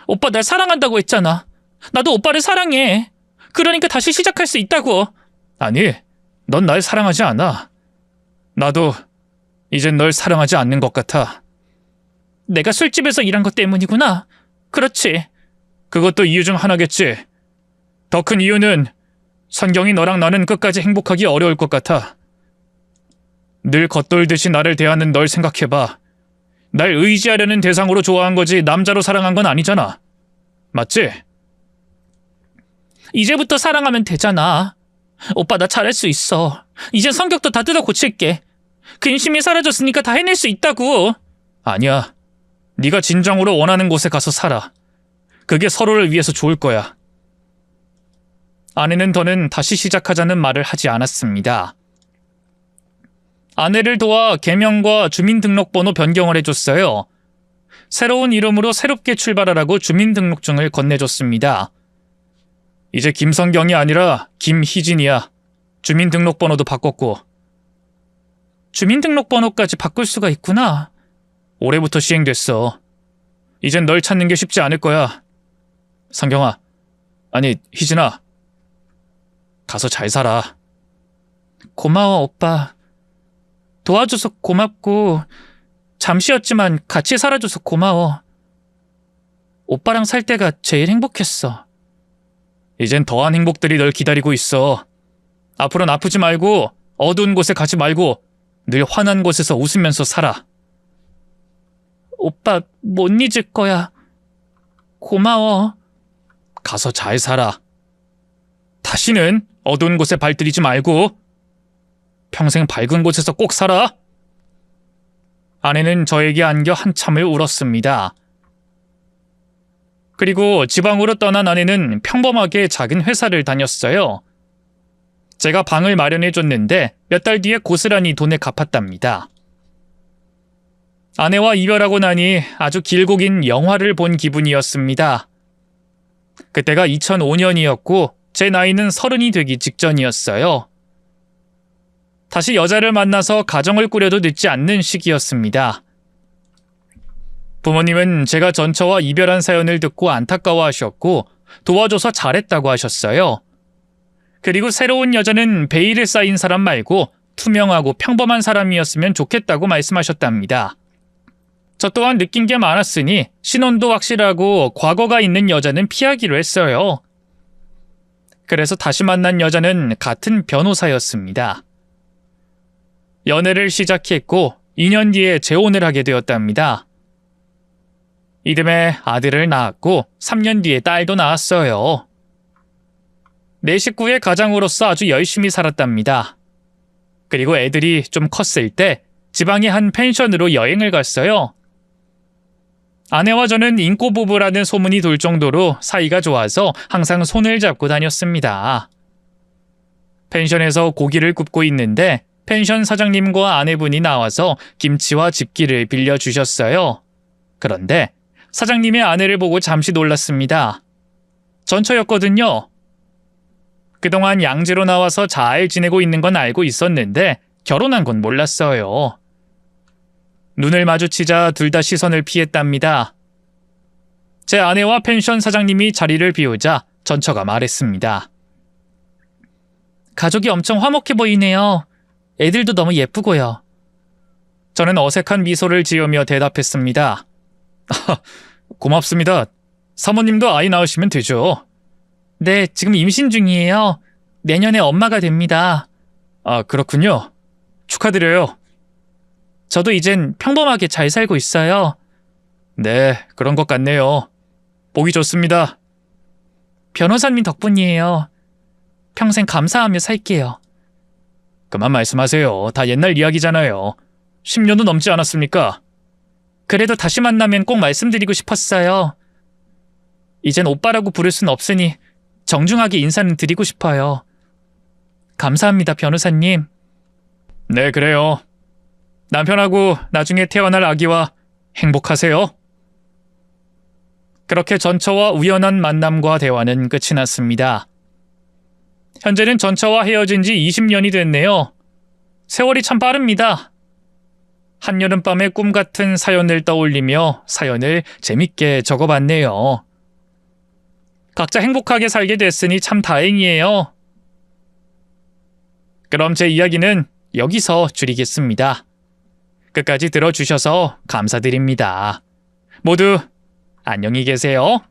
오빠 날 사랑한다고 했잖아. 나도 오빠를 사랑해. 그러니까 다시 시작할 수 있다고. 아니, 넌 날 사랑하지 않아. 나도 이젠 널 사랑하지 않는 것 같아. 내가 술집에서 일한 것 때문이구나. 그렇지. 그것도 이유 중 하나겠지. 더 큰 이유는 선경이 너랑 나는 끝까지 행복하기 어려울 것 같아. 늘 겉돌듯이 나를 대하는 널 생각해봐. 날 의지하려는 대상으로 좋아한 거지 남자로 사랑한 건 아니잖아. 맞지? 이제부터 사랑하면 되잖아. 오빠 나 잘할 수 있어. 이젠 성격도 다 뜯어 고칠게. 근심이 사라졌으니까 다 해낼 수 있다고. 아니야. 네가 진정으로 원하는 곳에 가서 살아. 그게 서로를 위해서 좋을 거야. 아내는 더는 다시 시작하자는 말을 하지 않았습니다. 아내를 도와 개명과 주민등록번호 변경을 해줬어요. 새로운 이름으로 새롭게 출발하라고 주민등록증을 건네줬습니다. 이제 김성경이 아니라 김희진이야. 주민등록번호도 바꿨고. 주민등록번호까지 바꿀 수가 있구나. 올해부터 시행됐어. 이젠 널 찾는 게 쉽지 않을 거야. 성경아, 아니 희진아, 가서 잘 살아. 고마워 오빠. 도와줘서 고맙고 잠시였지만 같이 살아줘서 고마워. 오빠랑 살 때가 제일 행복했어. 이젠 더한 행복들이 널 기다리고 있어. 앞으로는 아프지 말고 어두운 곳에 가지 말고 늘 환한 곳에서 웃으면서 살아. 오빠 못 잊을 거야. 고마워. 가서 잘 살아. 다시는 어두운 곳에 발들이지 말고 평생 밝은 곳에서 꼭 살아. 아내는 저에게 안겨 한참을 울었습니다. 그리고 지방으로 떠난 아내는 평범하게 작은 회사를 다녔어요. 제가 방을 마련해 줬는데 몇 달 뒤에 고스란히 돈을 갚았답니다. 아내와 이별하고 나니 아주 길고 긴 영화를 본 기분이었습니다. 그때가 2005년이었고 제 나이는 30이 되기 직전이었어요. 다시 여자를 만나서 가정을 꾸려도 늦지 않는 시기였습니다. 부모님은 제가 전처와 이별한 사연을 듣고 안타까워하셨고 도와줘서 잘했다고 하셨어요. 그리고 새로운 여자는 베일에 쌓인 사람 말고 투명하고 평범한 사람이었으면 좋겠다고 말씀하셨답니다. 저 또한 느낀 게 많았으니 신원도 확실하고 과거가 있는 여자는 피하기로 했어요. 그래서 다시 만난 여자는 같은 변호사였습니다. 연애를 시작했고 2년 뒤에 재혼을 하게 되었답니다. 이듬해 아들을 낳았고 3년 뒤에 딸도 낳았어요. 내 식구의 가장으로서 아주 열심히 살았답니다. 그리고 애들이 좀 컸을 때 지방의 한 펜션으로 여행을 갔어요. 아내와 저는 인꼬 부부라는 소문이 돌 정도로 사이가 좋아서 항상 손을 잡고 다녔습니다. 펜션에서 고기를 굽고 있는데 펜션 사장님과 아내분이 나와서 김치와 집기를 빌려주셨어요. 그런데 사장님의 아내를 보고 잠시 놀랐습니다. 전처였거든요. 그동안 양지로 나와서 잘 지내고 있는 건 알고 있었는데 결혼한 건 몰랐어요. 눈을 마주치자 둘 다 시선을 피했답니다. 제 아내와 펜션 사장님이 자리를 비우자 전처가 말했습니다. 가족이 엄청 화목해 보이네요. 애들도 너무 예쁘고요. 저는 어색한 미소를 지으며 대답했습니다. 고맙습니다. 사모님도 아이 낳으시면 되죠. 네, 지금 임신 중이에요. 내년에 엄마가 됩니다. 아, 그렇군요. 축하드려요. 저도 이젠 평범하게 잘 살고 있어요. 네, 그런 것 같네요. 보기 좋습니다. 변호사님 덕분이에요. 평생 감사하며 살게요. 그만 말씀하세요. 다 옛날 이야기잖아요. 10년도 넘지 않았습니까? 그래도 다시 만나면 꼭 말씀드리고 싶었어요. 이젠 오빠라고 부를 순 없으니 정중하게 인사는 드리고 싶어요. 감사합니다, 변호사님. 네, 그래요. 남편하고 나중에 태어날 아기와 행복하세요. 그렇게 전처와 우연한 만남과 대화는 끝이 났습니다. 현재는 전처와 헤어진 지 20년이 됐네요. 세월이 참 빠릅니다. 한여름밤의 꿈 같은 사연을 떠올리며 사연을 재밌게 적어봤네요. 각자 행복하게 살게 됐으니 참 다행이에요. 그럼 제 이야기는 여기서 줄이겠습니다. 끝까지 들어주셔서 감사드립니다. 모두 안녕히 계세요.